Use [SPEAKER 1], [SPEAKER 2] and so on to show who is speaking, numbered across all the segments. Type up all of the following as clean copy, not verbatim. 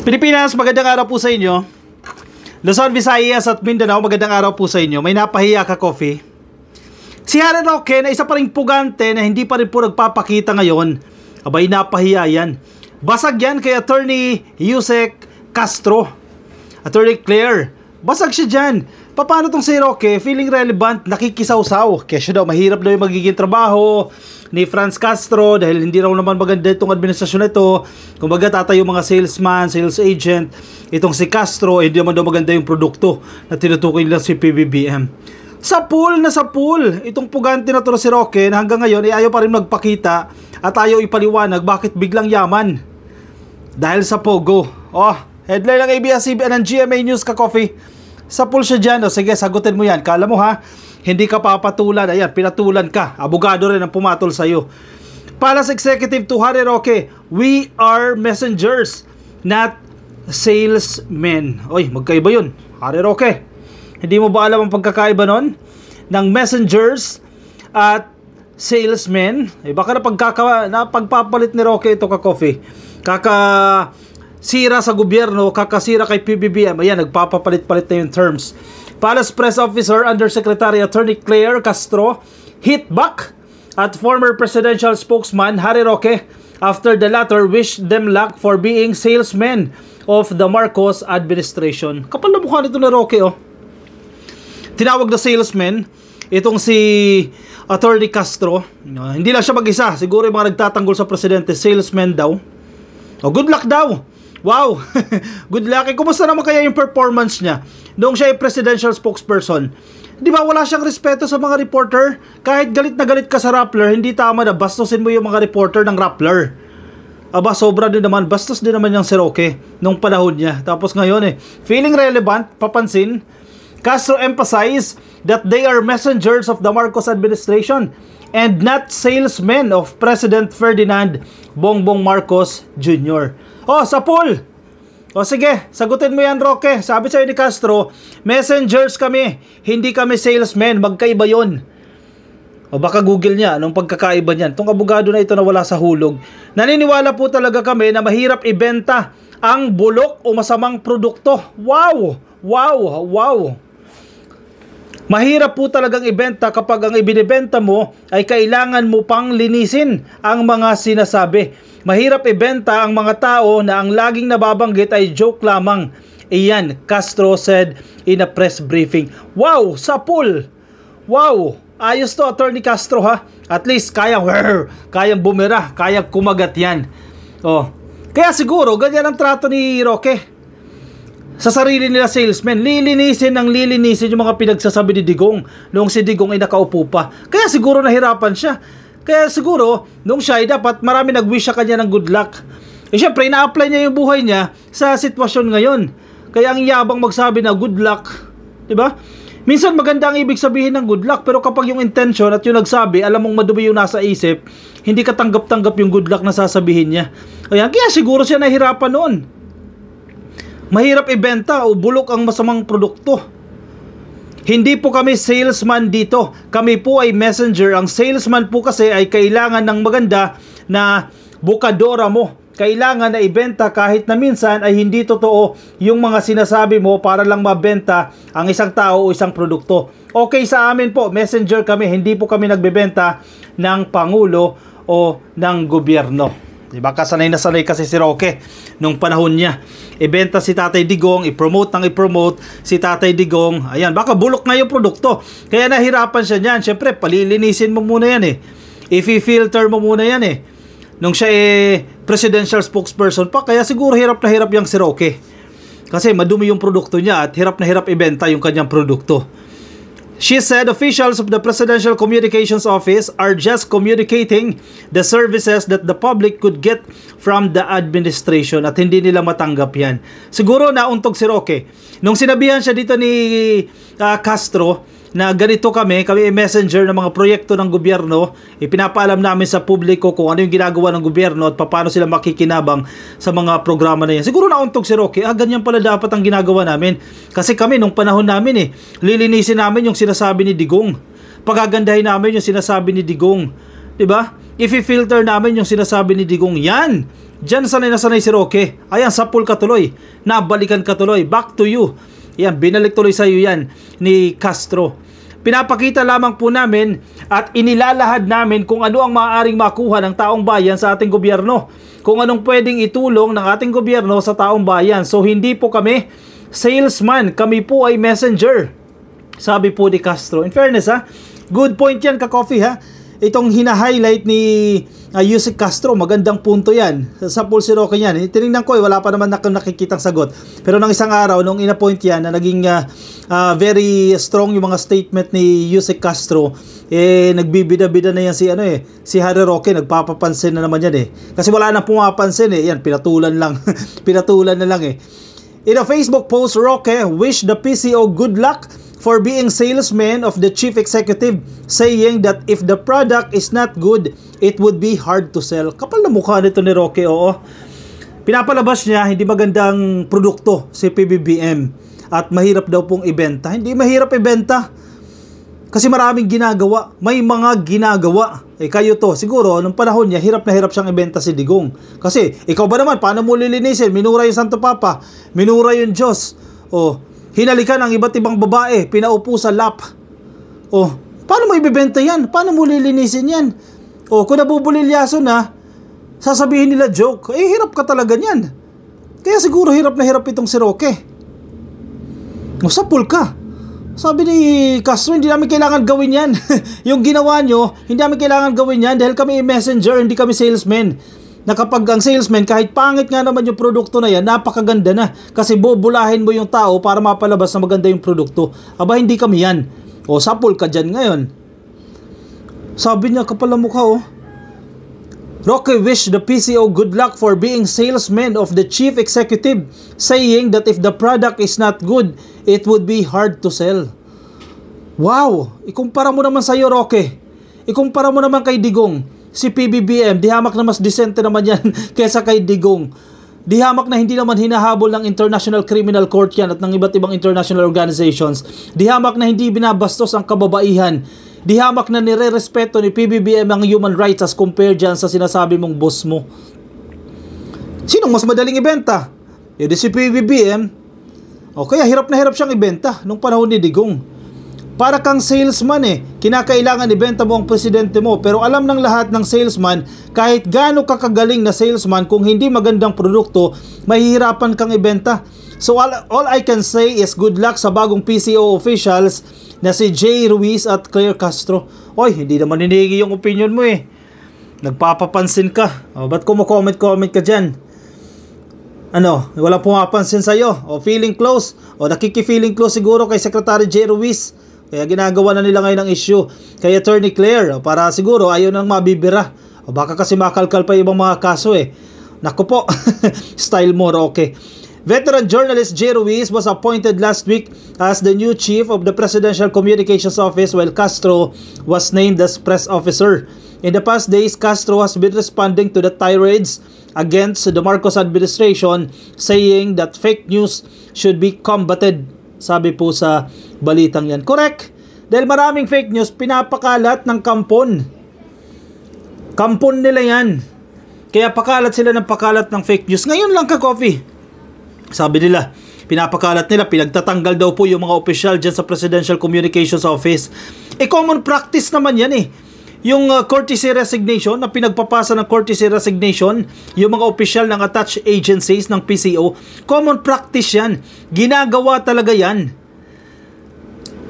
[SPEAKER 1] Pilipinas, magandang araw po sa inyo. Luzon, Visayas at Mindanao, magandang araw po sa inyo. May napahiya ka coffee. Si Harry Roque na isa pa ring pugante na hindi pa rin po nagpapakita ngayon. Abay, napahiya yan. Basag yan kay Attorney Yusek Castro. Attorney Claire, basag siya dyan. Paano tong si Roque? Feeling relevant, nakikisawsaw. Kaya siya daw, mahirap daw yung magiging trabaho ni Franz Castro dahil hindi raw naman maganda itong administrasyon na ito. Kumbaga tatayo mga salesman, sales agent. Itong si Castro, hindi naman daw maganda yung produkto na tinutukoy nila si PBBM. Sa pool itong pugante na to si Roque na hanggang ngayon ay ayaw pa rin magpakita at ayaw ipaliwanag bakit biglang yaman. Dahil sa Pogo. Headline ng ABS-CBN ng GMA News ka coffee. Sa pool siya dyan. Sige, sagutin mo yan. Kala mo ha, hindi ka papatulan. Ayan, pinatulan ka. Abogado rin ang pumatol sa'yo. Palace Executive to Harry Roque, we are messengers, not salesmen. Oy, magkaiba yun. Harry Roque, hindi mo ba alam ang pagkakaiba nun? Ng messengers at salesmen? Baka na pagpapalit ni Roque ito ka coffee. Kakasira sa gobyerno, kakasira kay PBBM. Ayan, nagpapapalit-palit na yung terms. Palace Press Officer Undersecretary Attorney Claire Castro hit back at former presidential spokesman Harry Roque after the latter wished them luck for being salesmen of the Marcos administration. Kapal na mukha nito na Roque, Tinawag na salesman itong si Attorney Castro. Hindi lang siya mag-isa. Siguro yung mga nagtatanggol sa presidente, salesman daw. Good luck daw. Wow! Good luck. Kumusta naman kaya yung performance niya noong siya ay presidential spokesperson? Di ba wala siyang respeto sa mga reporter? Kahit galit na galit ka sa Rappler, hindi tama na bastusin mo yung mga reporter ng Rappler. Aba, sobra din naman. Bastos din naman yung si Roque nung panahon niya. Tapos ngayon feeling relevant, papansin. Castro emphasized that they are messengers of the Marcos administration and not salesmen of President Ferdinand Bongbong Marcos Jr. Sa pool. Sige, sagutin mo yan Roque. Sabi sa'yo ni Castro, messengers kami, hindi kami salesmen, magkaiba yun. Baka Google niya, anong pagkakaiba niyan? Itong abogado na ito na wala sa hulog. Naniniwala po talaga kami na mahirap ibenta ang bulok o masamang produkto. Wow! Wow! Wow! Mahirap po talagang ibenta kapag ang ibinibenta mo ay kailangan mo pang linisin ang mga sinasabi. Mahirap ibenta ang mga tao na ang laging nababanggit ay joke lamang. Iyan, Castro said in a press briefing. Wow! Sa pool! Wow! Ayos to, Attorney Castro ha. At least kayang bumira, kayang kumagat yan. Kaya siguro, ganyan ang trato ni Roque. Sa sarili nila salesmen, lilinisin yung mga pinagsasabi ni Digong noong si Digong ay nakaupo pa. Kaya siguro nahirapan siya. Kaya siguro, nung siya ay dapat marami nag-wish sa kanya ng good luck. Syempre, ina-apply niya yung buhay niya sa sitwasyon ngayon. Kaya ang yabang magsabi na good luck. Diba? Minsan maganda ang ibig sabihin ng good luck, pero kapag yung intention at yung nagsabi, alam mong madumi yung nasa isip, hindi ka tanggap-tanggap yung good luck na sasabihin niya. Kaya siguro siya nahirapan noon. Mahirap ibenta o bulok ang masamang produkto. Hindi po kami salesman dito. Kami po ay messenger. Ang salesman po kasi ay kailangan ng maganda na bukadora mo. Kailangan na ibenta kahit na minsan ay hindi totoo yung mga sinasabi mo para lang mabenta ang isang tao o isang produkto. Okay sa amin po, messenger kami. Hindi po kami nagbebenta ng pangulo o ng gobyerno. Diba? Kasanay na sanay kasi si Roque nung panahon niya. Ibenta si Tatay Digong, i-promote si Tatay Digong. Ayan, baka bulok nga yung produkto. Kaya nahirapan siya niyan. Siyempre, palilinisin mo muna yan I-filter mo muna yan Nung siya presidential spokesperson pa, kaya siguro hirap na hirap yung si Roque. Kasi madumi yung produkto niya at hirap na hirap ibenta yung kanyang produkto. She said officials of the Presidential Communications Office are just communicating the services that the public could get from the administration at hindi nila matanggap yan. Siguro nauntog si Roque. Nung sinabihan siya dito ni Castro na ganito kami messenger ng mga proyekto ng gobyerno, ipinapaalam namin sa publiko kung ano yung ginagawa ng gobyerno at paano sila makikinabang sa mga programa na yan. Siguro nauntog si Roque, ganyan pala dapat ang ginagawa namin. Kasi kami nung panahon namin lilinisin namin yung sinasabi ni Digong. Pagagandahin namin yung sinasabi ni Digong. 'Di ba? i-filter namin yung sinasabi ni Digong. Yan! Diyan sanay na sanay si Roque. Ayan, sapul ka tuloy. Nabalikan ka tuloy. Back to you. Yan, binalik tuloy sa iyo yan ni Castro. Pinapakita lamang po namin at inilalahad namin kung ano ang maaaring makuha ng taong bayan sa ating gobyerno. Kung anong pwedeng itulong ng ating gobyerno sa taong bayan. So hindi po kami salesman, kami po ay messenger. Sabi po ni Castro. In fairness good point yan ka-coffee Itong hina-highlight ni Yusek Castro, magandang punto yan. Sa pulse Roque yan. Tinignan ko wala pa naman nakikitang sagot. Pero nang isang araw, nung ina-point yan na naging very strong yung mga statement ni Yusek Castro, nagbibida-bida na yan si Harry Roque, nagpapapansin na naman yan Kasi wala nang pumapansin yan, pinatulan lang. Pinatulan na lang In a Facebook post, Roque wish the PCO good luck for being salesman of the chief executive, saying that if the product is not good, it would be hard to sell. Kapal na mukha nito ni Roque, oo. Pinapalabas niya, hindi magandang produkto si PBBM at mahirap daw pong ibenta. Hindi mahirap ibenta kasi maraming ginagawa. May mga ginagawa. Kayo to, siguro, nung panahon niya, hirap na hirap siyang ibenta si Digong. Kasi, ikaw ba naman, paano mo lilinisin? Minura yung Santo Papa, minura yung Diyos. Hinalikan ang iba't ibang babae, pinaupo sa lap. Paano mo ibebenta yan? Paano mo lilinisin yan? Kung nabubulilyaso na, sasabihin nila joke, hirap ka talaga niyan. Kaya siguro hirap na hirap itong si Roque. Sapul ka. Sabi ni Castro, hindi namin kailangan gawin yan. Yung ginawa nyo, hindi namin kailangan gawin yan dahil kami messenger, hindi kami salesman. Na kapag ang salesman, kahit pangit nga naman yung produkto na yan, napakaganda na. Kasi bubulahin mo yung tao para mapalabas na maganda yung produkto. Aba, hindi kami yan. Sapul ka dyan ngayon. Sabi niya, kapal ang mukha Roque wish the PCO good luck for being salesman of the chief executive, saying that if the product is not good, it would be hard to sell. Wow! Ikumpara mo naman sa'yo, Roque. Ikumpara mo naman kay Digong. Si PBBM, dihamak na mas disente naman yan kesa kay Digong. Dihamak na hindi naman hinahabol ng International Criminal Court yan at ng iba't ibang international organizations. Dihamak na hindi binabastos ang kababaihan. Dihamak na nire-respeto ni PBBM ang human rights as compared dyan sa sinasabi mong boss mo. Sinong mas madaling ibenta? Di si PBBM. Kaya hirap na hirap siyang ibenta nung panahon ni Digong. Para kang salesman kinakailangan ibenta mo ang presidente mo, pero alam ng lahat ng salesman, kahit gaano kakagaling na salesman, kung hindi magandang produkto, mahihirapan kang ibenta. So all I can say is good luck sa bagong PCO officials na si Jay Ruiz at Claire Castro. Hindi naman hinihingi yung opinion mo Nagpapapansin ka. Ba't comment ka dyan? Wala pumapansin sa'yo. Feeling close. Nakiki-feeling close siguro kay Secretary Jay Ruiz. Kaya ginagawa na nila ngayon ang issue kay Attorney Claire para siguro ayaw nang mabibira. Baka kasi makalkal pa yung ibang mga kaso Naku po, style mo, Roque. Veteran journalist Jay Ruiz was appointed last week as the new chief of the Presidential Communications Office, while Castro was named as press officer. In the past days, Castro has been responding to the tirades against the Marcos administration, saying that fake news should be combated. Sabi po sa balitang yan. Correct. Dahil maraming fake news, pinapakalat ng kampon. Kampon nila yan. Kaya pakalat sila ng pakalat ng fake news. Ngayon lang ka-coffee. Sabi nila, pinapakalat nila, pinagtatanggal daw po yung mga opisyal dyan sa Presidential Communications Office. Common practice naman yan Yung courtesy resignation, na pinagpapasa ng courtesy resignation, yung mga opisyal ng attached agencies ng PCO, common practice yan. Ginagawa talaga yan.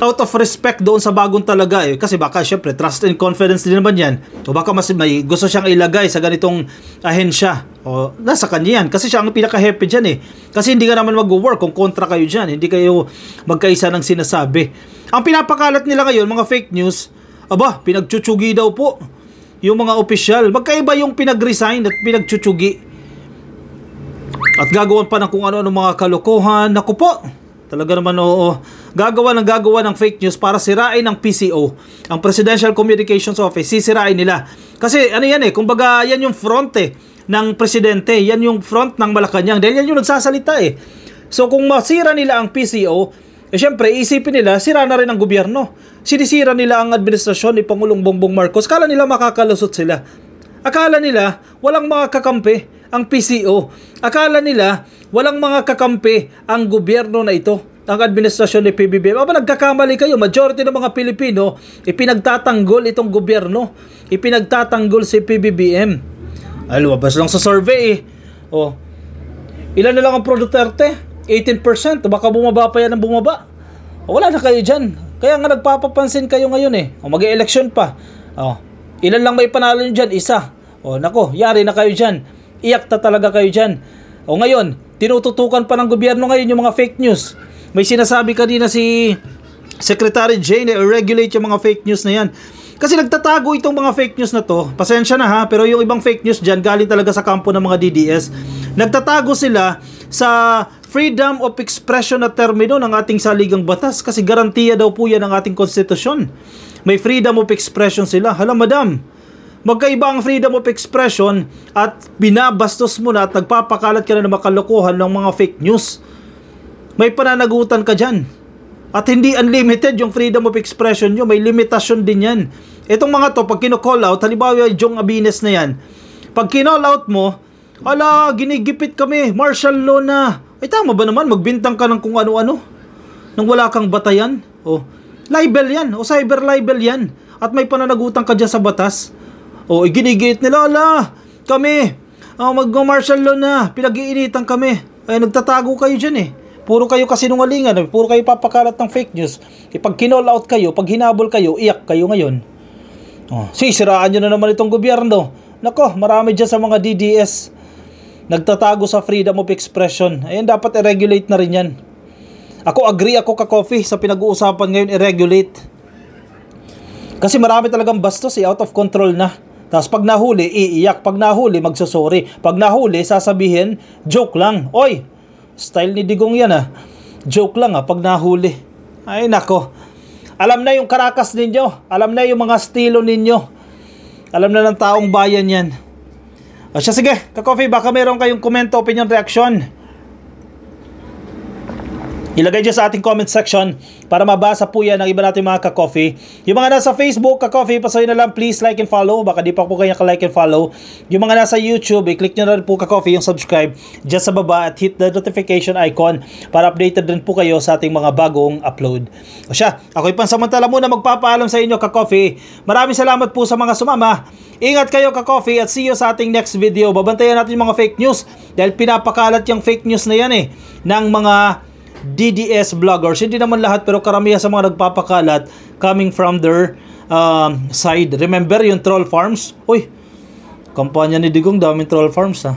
[SPEAKER 1] Out of respect doon sa bagong talaga Kasi baka syempre, trust and confidence din naman yan. O baka mas may gusto siyang ilagay sa ganitong ahensya. Nasa kanya yan. Kasi siya ang pinaka-happy dyan Kasi hindi ka naman mag-work kung kontra kayo dyan. Hindi kayo magkaisa ng sinasabi. Ang pinapakalat nila ngayon, mga fake news, pinagtsuchugi daw po yung mga opisyal. Magkaiba yung pinag-resign at pinagtsuchugi. At gagawan pa ng kung ano-ano mga kalokohan. Naku po, talaga naman gagawa ng fake news para sirain ang PCO, ang Presidential Communications Office. Sisirain nila. Kasi kumbaga yan yung front ng presidente. Yan yung front ng Malacanang. Dahil yan yung nagsasalita So kung masira nila ang PCO, syempre, isipin nila, sira na rin ang gobyerno. Sinisira nila ang administrasyon ni Pangulong Bongbong Marcos. Kala nila makakalusot sila. Akala nila walang mga kakampi ang PCO. Akala nila walang mga kakampi ang gobyerno na ito, ang administrasyon ni PBBM. Nagkakamali kayo. Majority ng mga Pilipino ipinagtatanggol itong gobyerno. Ipinagtatanggol si PBBM. Ay, lumabas lang sa survey ilan na lang ang Duterte? 18%. Baka bumaba pa yan ng bumaba. Wala na kayo dyan. Kaya nga nagpapapansin kayo ngayon mag-e-election pa. Ilan lang may panalo nyo dyan? Isa. Nako, yari na kayo dyan. Iyak na talaga kayo dyan. Ngayon, tinututukan pa ng gobyerno ngayon yung mga fake news. May sinasabi kanina si Secretary Jane na i-regulate yung mga fake news na yan. Kasi nagtatago itong mga fake news na to. Pasensya na ha, pero yung ibang fake news dyan galing talaga sa kampo ng mga DDS. Nagtatago sila sa freedom of expression na termino ng ating saligang batas kasi garantiya daw po yan ng ating konstitusyon. May freedom of expression sila. Hala madam, magkaiba ang freedom of expression at binabastos mo na at nagpapakalat ka na ng makalokohan ng mga fake news. May pananagutan ka dyan. At hindi unlimited yung freedom of expression nyo. May limitasyon din yan. Itong mga to, pag kino-call out, halimbawa yung Jong Abines na yan, pag kino-call out mo, ginigipit kami, martial law na. Ay tama ba naman, magbintang ka ng kung ano-ano nang wala kang batayan? Libel yan, cyber libel yan. At may pananagutan ka dyan sa batas. Ginigit nila, kami, mag-martial law na, pinag-iinitan kami. Ay, nagtatago kayo dyan Puro kayo kasinungalingan, puro kayo papakalat ng fake news. Pag kinall out kayo, pag hinabol kayo, iyak kayo ngayon. Sisiraan nyo na naman itong gobyerno. Nako, marami dyan sa mga DDS. Nagtatago sa freedom of expression. Ayan, dapat i-regulate na rin yan. Ako agree ako ka-coffee sa pinag-uusapan ngayon, i-regulate. Kasi marami talagang bastos, out of control na. Tapos pag nahuli, iiyak. Pag nahuli, magsasorry. Pag nahuli, sasabihin, joke lang. Oy, style ni Digong yan Joke lang pag nahuli. Ay nako. Alam na yung karakas ninyo. Alam na yung mga estilo ninyo. Alam na ng taong bayan yan. Sige, ka-coffee, baka meron kayong komento, opinion, reaction. Ilagay dyan sa ating comment section para mabasa po yan ng iba natin mga ka-coffee. Yung mga nasa Facebook, ka-coffee, pasayo na lang, please like and follow. Baka di pa po kayo ka-like and follow. Yung mga nasa YouTube, i-click nyo na rin po ka-coffee yung subscribe dyan sa baba at hit the notification icon para updated din po kayo sa ating mga bagong upload. Ako'y pansamantala muna magpapaalam sa inyo ka-coffee. Maraming salamat po sa mga sumama. Ingat kayo ka-coffee at see you sa ating next video. Babantayan natin yung mga fake news dahil pinapakalat yung fake news na yan ng mga DDS vloggers. Hindi naman lahat pero karamihan sa mga nagpapakalat coming from their side. Remember yung troll farms? Kampanya ni Digong, daming troll farms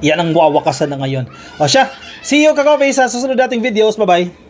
[SPEAKER 1] Yan ang wawakasan na ngayon. See you ka-coffee sa susunod nating videos. Bye bye.